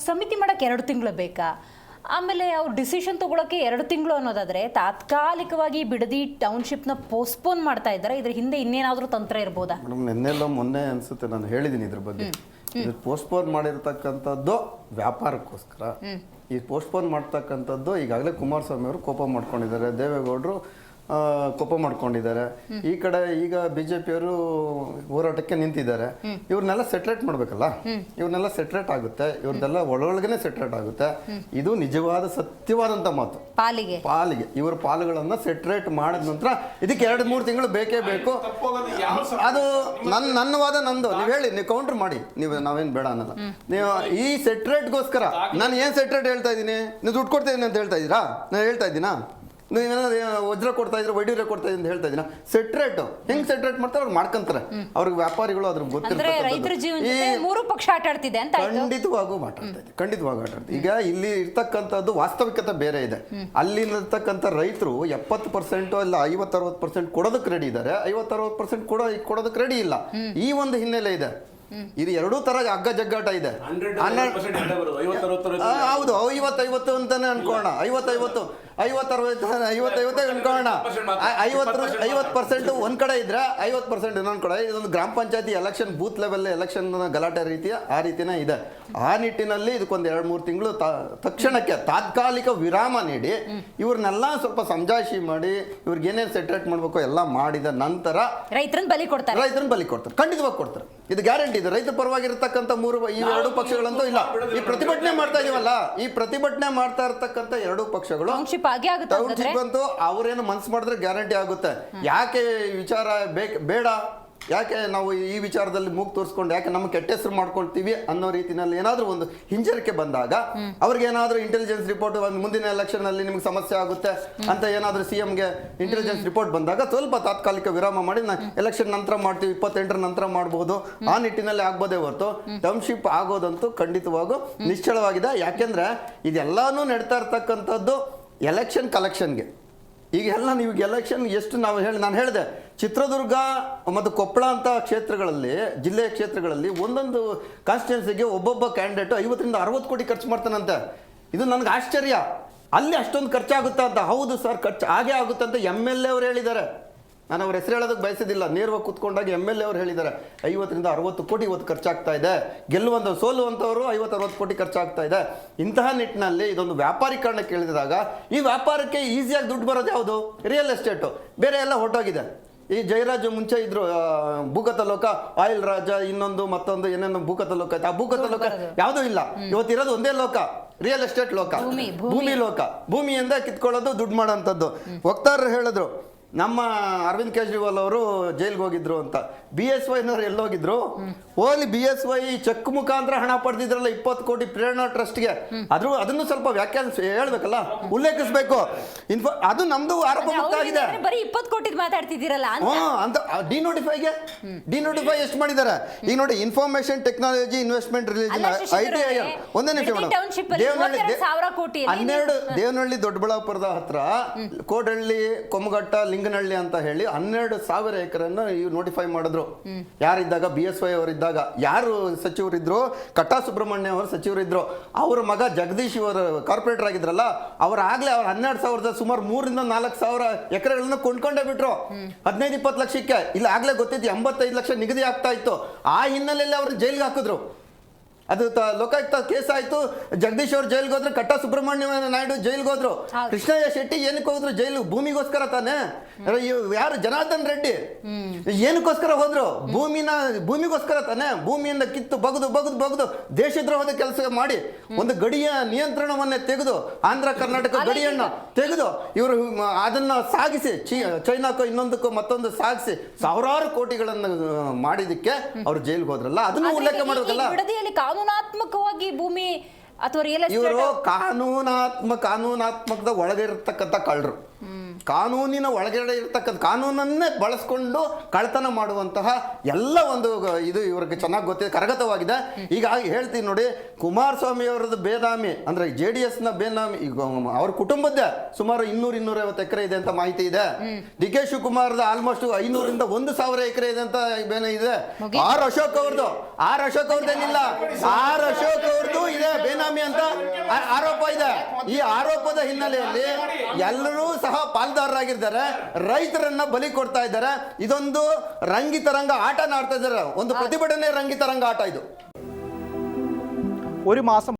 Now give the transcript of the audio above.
ಸಮಿತಿ ಮಾಡಕ್ಕೆ 2 ತಿಂಗಳು ಬೇಕಾ? ಆಮೇಲೆ ಅವ್ರು ಡಿಸಿಷನ್ ತಗೊಳಕ್ಕೆ 2 ತಿಂಗಳು ಅನ್ನೋದಾದ್ರೆ ತಾತ್ಕಾಲಿಕವಾಗಿ ಬಿಡದಿ ಟೌನ್ಶಿಪ್ನ ಪೋಸ್ಟ್ಪೋನ್ ಮಾಡ್ತಾ ಇದ್ದಾರೆ. ಇದ್ರ ಹಿಂದೆ ಇನ್ನೇನಾದ್ರೂ ತಂತ್ರ ಇರ್ಬೋದಾ? ಮೇಡಮ್ ನಿನ್ನೆಲ್ಲ ಮೊನ್ನೆ ಅನ್ಸುತ್ತೆ ನಾನು ಹೇಳಿದ್ದೀನಿ ಇದ್ರ ಬಗ್ಗೆ. ಇದು ಪೋಸ್ಟ್ಪೋನ್ ಮಾಡಿರ್ತಕ್ಕಂಥದ್ದು ವ್ಯಾಪಾರಕ್ಕೋಸ್ಕರ. ಈ ಪೋಸ್ಟ್ಪೋನ್ ಮಾಡ್ತಕ್ಕಂಥದ್ದು ಈಗಾಗಲೇ ಕುಮಾರಸ್ವಾಮಿ ಅವರು ಕೋಪ ಮಾಡ್ಕೊಂಡಿದ್ದಾರೆ, ದೇವೇಗೌಡರು ಕೋಪ ಮಾಡ್ಕೊಂಡಿದ್ದಾರೆ. ಈ ಕಡೆ ಈಗ ಬಿಜೆಪಿಯವರು ಹೋರಾಟಕ್ಕೆ ನಿಂತಿದ್ದಾರೆ. ಇವ್ರನ್ನೆಲ್ಲ ಸೆಟ್ರೇಟ್ ಮಾಡ್ಬೇಕಲ್ಲ, ಇವ್ರನ್ನೆಲ್ಲ ಸೆಟ್ರೇಟ್ ಆಗುತ್ತೆ, ಇವ್ರದ್ದೆಲ್ಲ ಒಳಗನೆ ಸೆಟ್ರೇಟ್ ಆಗುತ್ತೆ. ಇದು ನಿಜವಾದ ಸತ್ಯವಾದಂತ ಮಾತು. ಪಾಲಿಗೆ ಇವ್ರ ಪಾಲುಗಳನ್ನ ಸೆಟ್ರೇಟ್ ಮಾಡಿದ ನಂತರ ಇದಕ್ಕೆ 2-3 ತಿಂಗಳು ಬೇಕೇ ಬೇಕು. ಅದು ನನ್ನ ವಾದ, ನಂದು. ನೀವು ಹೇಳಿ, ನೀವು ಕೌಂಟರ್ ಮಾಡಿ, ನಾವೇನ್ ಬೇಡ ಅನ್ನಲ್ಲ. ನೀವು ಈ ಸೆಟ್ರೇಟ್ಗೋಸ್ಕರ ನಾನು ಏನ್ ಸೆಟ್ರೇಟ್ ಹೇಳ್ತಾ ಇದ್ದೀನಿ, ನೀವು ದುಡ್ಡು ಕೊಡ್ತಾ ಇದೀನಿ ಅಂತ ಹೇಳ್ತಾ ಇದ್ದೀರಾ? ನಾನು ಹೇಳ್ತಾ ಇದ್ದೀನಾ? ನೀವೇನಾದ್ರು ವಜ್ರ ಕೊಡ್ತಾ ಇದ್ರೆ ವೈಡೂರ್ಯ ಕೊಡ್ತಾ ಇದ್ರೆ ಅಂತ ಹೇಳ್ತಾ ಇದ್ದೀನ? ಸೆಟ್ರೇಟ್ ಹೆಂಗ್ ಸೆಟ್ರೇಟ್ ಮಾಡ್ತಾರೆ ಅವ್ರು ಮಾಡ್ಕೊಂತಾರೆ. ಅವ್ರಿಗೆ ವ್ಯಾಪಾರಿಗಳು ಅದ್ರ ಖಂಡಿತವಾಗೂ ಮಾತಾಡ್ತಾ ಇದೆ. ಈಗ ಇಲ್ಲಿ ಇರ್ತಕ್ಕಂಥದ್ದು ವಾಸ್ತವಿಕತೆ ಬೇರೆ ಇದೆ. ಅಲ್ಲಿರ್ತಕ್ಕಂಥ ರೈತರು 70% ಇಲ್ಲ 50-60% ಕೊಡೋದಕ್ಕೆ ರೆಡಿ ಇದ್ದಾರೆ, 50-60% ಕೊಡೋದಕ್ಕೆ ರೆಡಿ ಇಲ್ಲ. ಈ ಒಂದು ಹಿನ್ನೆಲೆ ಇದೆ. ಇದು 2 ತರ ಹಗ್ಗ ಜಗ್ಗಾಟ ಇದೆ. ಹೌದು, 50-50 ಅಂತಾನೆ ಅನ್ಕೋಣ. 50-50 ಅನ್ಕೋಣ. 50% ಒಂದ್ ಕಡೆ ಇದ್ರೆ 50% ಇನ್ನೊಂದ್ ಕಡೆ. ಇದೊಂದು ಗ್ರಾಮ ಪಂಚಾಯತಿ ಎಲೆಕ್ಷನ್, ಬೂತ್ ಲೆವೆಲ್ ಎಲೆಕ್ಷನ್ ಗಲಾಟೆ ರೀತಿಯ ಆ ರೀತಿನೇ ಇದೆ. ಆ ನಿಟ್ಟಿನಲ್ಲಿ ಇದಕ್ಕೊಂದು 2-3 ತಿಂಗಳು ತಕ್ಷಣಕ್ಕೆ ತಾತ್ಕಾಲಿಕ ವಿರಾಮ ನೀಡಿ ಇವ್ರನ್ನೆಲ್ಲ ಸ್ವಲ್ಪ ಸಮಜಾಯಿಷಿ ಮಾಡಿ ಇವ್ರಿಗೆ ಏನೇನು ಸೆಟ್ರೇಟ್ ಮಾಡ್ಬೇಕು ಎಲ್ಲ ಮಾಡಿದ ನಂತರ ರೈತರನ್ನ ಬಲಿ ಕೊಡ್ತಾರೆ. ಖಂಡಿತವಾಗಿ ಕೊಡ್ತಾರೆ. ಇದು ಗ್ಯಾರಂಟಿ ಇದೆ. ರೈತ ಪರವಾಗಿರ್ತಕ್ಕಂಥ ಈ 2 ಪಕ್ಷಗಳಂತೂ ಇಲ್ಲ. ಈ ಪ್ರತಿಭಟನೆ ಮಾಡ್ತಾ ಇದೀವಲ್ಲ, ಈ ಪ್ರತಿಭಟನೆ ಮಾಡ್ತಾ ಇರ್ತಕ್ಕಂಥ 2 ಪಕ್ಷಗಳು ಟೌನ್ಶಿಪ್ ಅಂತೂ ಅವ್ರೇನು ಮನ್ಸು ಮಾಡಿದ್ರೆ ಗ್ಯಾರಂಟಿ ಆಗುತ್ತೆ. ಯಾಕೆ ವಿಚಾರ ಬೇಡ, ಯಾಕೆ ನಾವು ಈ ವಿಚಾರದಲ್ಲಿ ಮೂಗ್ ತೋರಿಸ್ಕೊಂಡು ಯಾಕೆ ನಮ್ಮ ಕೆಟ್ಟ ಹೆಸರು ಮಾಡ್ಕೊಳ್ತೀವಿ ಅನ್ನೋ ರೀತಿಯಲ್ಲಿ ಏನಾದ್ರೂ ಒಂದು ಹಿಂಜರಿಕೆ ಬಂದಾಗ ಅವ್ರಿಗೆ ಏನಾದ್ರೂ ಇಂಟೆಲಿಜೆನ್ಸ್ ರಿಪೋರ್ಟ್ ಮುಂದಿನ ಎಲೆಕ್ಷನ್ ಅಲ್ಲಿ ನಿಮ್ಗೆ ಸಮಸ್ಯೆ ಆಗುತ್ತೆ ಅಂತ ಏನಾದ್ರೂ CMಗೆ ಇಂಟೆಲಿಜೆನ್ಸ್ ರಿಪೋರ್ಟ್ ಬಂದಾಗ ಸ್ವಲ್ಪ ತಾತ್ಕಾಲಿಕ ವಿರಾಮ ಮಾಡಿ ಎಲೆಕ್ಷನ್ ನಂತರ ಮಾಡ್ತೀವಿ, 28 ನಂತರ ಮಾಡಬಹುದು, ಆ ನಿಟ್ಟಿನಲ್ಲಿ ಆಗ್ಬೋದೇ ಹೊರತು ಟೌನ್ಶಿಪ್ ಆಗೋದಂತೂ ಖಂಡಿತವಾಗೂ ನಿಶ್ಚಳವಾಗಿದೆ. ಯಾಕೆಂದ್ರೆ ಇದೆಲ್ಲಾನು ನಡ್ತಾ ಇರ್ತಕ್ಕಂಥದ್ದು ಎಲೆಕ್ಷನ್ ಕಲೆಕ್ಷನ್ಗೆ. ಈಗ ಎಲ್ಲ ನೀವು ಎಲೆಕ್ಷನ್ ಎಷ್ಟು ನಾನು ಹೇಳಿದೆ, ಚಿತ್ರದುರ್ಗ ಮತ್ತು ಕೊಪ್ಪಳ ಅಂತ ಕ್ಷೇತ್ರಗಳಲ್ಲಿ, ಜಿಲ್ಲೆಯ ಕ್ಷೇತ್ರಗಳಲ್ಲಿ ಒಂದೊಂದು ಕಾನ್ಸ್ಟಿಟ್ಯೂನ್ಸಿಗೆ ಒಬ್ಬೊಬ್ಬ ಕ್ಯಾಂಡಿಡೇಟ್ 50-60 ಕೋಟಿ ಖರ್ಚು ಮಾಡ್ತಾನಂತೆ. ಇದು ನನಗೆ ಆಶ್ಚರ್ಯ. ಅಲ್ಲಿ ಅಷ್ಟೊಂದು ಖರ್ಚಾಗುತ್ತಾ ಅಂತ? ಹೌದು ಸರ್, ಖರ್ಚು ಹಾಗೆ ಆಗುತ್ತೆ ಅಂತ MLA ಅವರು ಹೇಳಿದ್ದಾರೆ. ನಾನು ಅವ್ರ ಹೆಸರು ಹೇಳೋದಕ್ಕೆ ಬಯಸೋದಿಲ್ಲ, ನೇರವಾಗಿ ಕೂತ್ಕೊಂಡಾಗ MLA ಅವರು ಹೇಳಿದ್ದಾರೆ 50-60 ಕೋಟಿ ಇವತ್ತು ಖರ್ಚಾಗ್ತಾ ಇದೆ. ಸೋಲುವಂಥವರು 50-60 ಕೋಟಿ ಖರ್ಚಾಗ್ತಾ ಇದೆ. ಇಂತಹ ನಿಟ್ಟಿನಲ್ಲಿ ಇದೊಂದು ವ್ಯಾಪಾರೀಕರಣ ಕೇಳಿದಾಗ ಈ ವ್ಯಾಪಾರಕ್ಕೆ ಈಸಿಯಾಗಿ ದುಡ್ಡು ಬರೋದು ಯಾವುದು? Real estate. ಬೇರೆ ಎಲ್ಲ ಹೊರಟೋಗಿದೆ. ಈ ಜಯರಾಜ್ ಮುಂಚೆ ಇದ್ರು ಭೂಗತ ಲೋಕ, ಆಯಿಲ್ ರಾಜ, ಇನ್ನೊಂದು ಮತ್ತೊಂದು ಏನೇನೋ ಭೂಗತ ಲೋಕ ಇತ್ತು. ಆ ಭೂಗತ ಲೋಕ ಯಾವುದೂ ಇಲ್ಲ. ಇವತ್ತಿರೋದು ಒಂದೇ ಲೋಕ, ರಿಯಲ್ ಎಸ್ಟೇಟ್ ಲೋಕ, ಭೂಮಿ ಲೋಕ. ಭೂಮಿಯಿಂದ ಕಿತ್ಕೊಳ್ಳೋದು, ದುಡ್ಡು ಮಾಡೋಂಥದ್ದು. ವಕ್ತಾರರು ಹೇಳಿದ್ರು ನಮ್ಮ ಅರವಿಂದ್ ಕೇಜ್ರಿವಾಲ್ ಅವರು ಜೈಲ್ಗೆ ಹೋಗಿದ್ರು ಅಂತ. BSYನವ್ರು ಎಲ್ಲೋಗಿದ್ರು? ಓಲಿ BSY ಚೆಕ್ ಮುಖಾಂತರ ಹಣ ಪಡೆದಿದ್ರಲ್ಲ 20 ಕೋಟಿ ಪ್ರೇರಣಾ ಟ್ರಸ್ಟ್ಗೆ. ಅದನ್ನು ಸ್ವಲ್ಪ ವ್ಯಾಖ್ಯಾನ ಹೇಳ್ಬೇಕಲ್ಲ, ಉಲ್ಲೇಖಿಸಬೇಕು. ಅದು ನಮ್ದು ಆರೋಪ ಮುಕ್ತ ಆಗಿದೆ. 20 ಕೋಟಿ ಮಾತಾಡ್ತಿದ್ದೀರಲ್ಲ ಅಂತ. ಡಿನೋಟಿಫೈ ಎಷ್ಟು ಮಾಡಿದ್ದಾರೆ ಈಗ ನೋಡಿ. Information technology investment religion ITI. ಒಂದೇ ನಿಮಿಷ ಮೇಡಮ್. ದೇವನಹಳ್ಳಿ ದೊಡ್ಡಬಳ್ಳಾಪುರದ ಹತ್ರ ಕೋಡಹಳ್ಳಿ, ಕೊಮ್ಮಘಟ್ಟ, ಲಿಂಗನಹಳ್ಳಿ ಅಂತ ಹೇಳಿ 12,000 ಎಕರೆಯನ್ನು ನೋಟಿಫೈ ಮಾಡಿದ್ರು. ಯಾರಿದ್ದಾಗ? BSY ಅವರಿದ್ದಾಗ. ಯಾರು ಸಚಿವರಿದ್ರು? ಕಟ್ಟಾ ಸುಬ್ರಹ್ಮಣ್ಯ ಅವರು ಸಚಿವರಿದ್ರು. ಅವರ ಮಗ ಜಗದೀಶ್ ಅವರು ಕಾರ್ಪೊರೇಟರ್ ಆಗಿದ್ರಲ್ಲ, ಅವ್ರು 12,000 ಸುಮಾರು 3,000-4,000 ಎಕರೆಗಳನ್ನ ಕೊಂಡ್ಕೊಂಡೇ ಬಿಟ್ರು 15-20 ಲಕ್ಷಕ್ಕೆ. ಇಲ್ಲ ಆಗ್ಲೇ ಗೊತ್ತಿತ್ತು 85 ಲಕ್ಷ ನಿಗದಿ ಆಗ್ತಾ ಇತ್ತು. ಆ ಹಿನ್ನೆಲೆಯಲ್ಲಿ ಅವ್ರನ್ನ ಜೈಲ್ಗೆ ಹಾಕಿದ್ರು. ಅದು ಲೋಕಾಯುಕ್ತ ಕೇಸ್ ಆಯ್ತು. ಜಗದೀಶ್ ಅವರು ಜೈಲ್ಗೆ ಹೋದ್ರು, ಕಟ್ಟಾ ಸುಬ್ರಹ್ಮಣ್ಯ ನಾಯ್ಡು ಜೈಲ್ಗೆ ಹೋದ್ರು, ಕೃಷ್ಣಯ್ಯ ಶೆಟ್ಟಿ ಏನಕ್ಕೆ ಹೋದ್ರು ಜೈಲು? ಭೂಮಿಗೋಸ್ಕರ ತಾನೆ. ಯಾರು? ಜನಾರ್ದನ್ ರೆಡ್ಡಿ ಏನಕ್ಕೋಸ್ಕರ ಹೋದ್ರು? ಭೂಮಿಗೋಸ್ಕರ ತಾನೆ. ಭೂಮಿಯಿಂದ ಕಿತ್ತು ಬಗದು ದೇಶದ್ರೋಹದ ಕೆಲಸ ಮಾಡಿ ಒಂದು ಗಡಿಯ ನಿಯಂತ್ರಣವನ್ನೇ ತೆಗೆದು, ಆಂಧ್ರ ಕರ್ನಾಟಕ ಗಡಿಯನ್ನ ತೆಗೆದು ಇವರು ಅದನ್ನ ಸಾಗಿಸಿ ಚೈನಾಕ್ಕೋ ಇನ್ನೊಂದಕ್ಕೋ ಮತ್ತೊಂದು ಸಾಗಿಸಿ ಸಾವಿರಾರು ಕೋಟಿಗಳನ್ನು ಮಾಡಿದಕ್ಕೆ ಅವ್ರು ಜೈಲ್ಗೆ ಹೋದ್ರಲ್ಲ, ಅದನ್ನು ಉಲ್ಲೇಖ ಮಾಡಬೇಕಲ್ಲ. ಕಾನೂನಾತ್ಮಕವಾಗಿ ಭೂಮಿ ಅಥವಾ ರಿಯಲ್ ಎಸ್ಟೇಟ್ ಇವರು ಕಾನೂನಾತ್ಮಕದ ಒಳಗೆ ಇರತಕ್ಕಂಥ ಕಳ್ಳರು. ಕಾನೂನಿನ ಒಳಗಡೆ ಇರ್ತಕ್ಕಂಥ ಕಾನೂನನ್ನೇ ಬಳಸ್ಕೊಂಡು ಕಳ್ತನ ಮಾಡುವಂತಹ ಎಲ್ಲ ಒಂದು ಇದು ಇವ್ರಿಗೆ ಚೆನ್ನಾಗಿ ಗೊತ್ತಿದೆ, ಕರಗತವಾಗಿದೆ. ಈಗ ಹೇಳ್ತೀನಿ ನೋಡಿ, ಕುಮಾರಸ್ವಾಮಿ ಅವರದ್ದು ಬೇನಾಮಿ ಅಂದ್ರೆ JDSನ ಬೇನಾಮಿ ಅವ್ರ ಕುಟುಂಬದ್ದೇ ಸುಮಾರು 200-250 ಎಕರೆ ಇದೆ ಅಂತ ಮಾಹಿತಿ ಇದೆ. DK ಶಿವಕುಮಾರ್ದ ಆಲ್ಮೋಸ್ಟ್ 500-1,000 ಎಕರೆ ಇದೆ ಅಂತ ಬೇನೆ ಇದೆ. ಆರ್ ಅಶೋಕ್ ಅವ್ರದ್ದೇನಿಲ್ಲ, ಆರ್ ಅಶೋಕ್ ಅವ್ರದ್ದು ಇದೆ ಬೇನಾಮಿ. ಬೇನಾಮಿ ಅಂತ ಆರೋಪ ಇದೆ. ಈ ಆರೋಪದ ಹಿನ್ನೆಲೆಯಲ್ಲಿ ಎಲ್ಲರೂ ಸಹ ಪಾಲ್ದಾರರಾಗಿದ್ದಾರೆ. ರೈತರನ್ನ ಬಲಿ ಕೊಡ್ತಾ ಇದ್ದಾರೆ. ಇದೊಂದು ರಂಗಿತರಂಗ ಆಟ ಆಡ್ತಾ ಇದ್ದಾರೆ. ಒಂದು ಪ್ರತಿಭಟನೆ ರಂಗಿತರಂಗ ಆಟ ಇದು. ഒരു മാസം